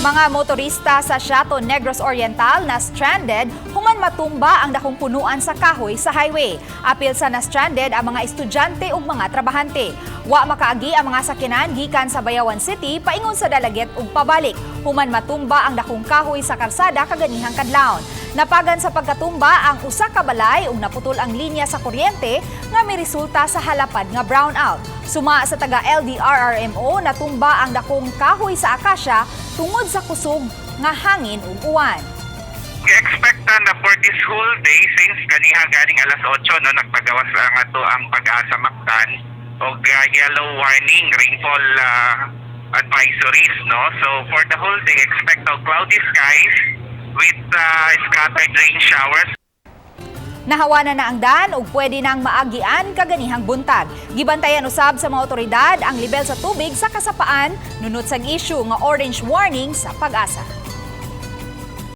Mga motorista sa Siato Negros Oriental na stranded human matumba ang dakong punuan sa kahoy sa highway. Apil sa na-stranded ang mga estudyante ug mga trabahante. Wa makaagi ang mga sakinan gikan sa Bayawan City paingon sa Dalaget ug pabalik. Human matumba ang dakong kahoy sa kalsada kaganihang kadlawon. Napagan sa pagkatumba ang usa ka balay ug naputol ang linya sa kuryente nga miresulta sa halapad nga brownout. Suma sa taga LDRRMO natumba ang dakong kahoy sa akasya tungod sa kusog nga hangin ug uwan. I-expect na for this whole day since kaniha galing alas 8 no nagpagawas lang ato ang Pag-asa Mactan og yellow warning rainfall advisories no. So for the whole day expect cloudy skies with scattered rain showers. Nahawanan na ang daan ug pwede nang maagian kaganihang buntag. Gibantayan usab sa mga otoridad ang level sa tubig sa kasapaan nunot sa issue nga orange warning sa Pag-asa.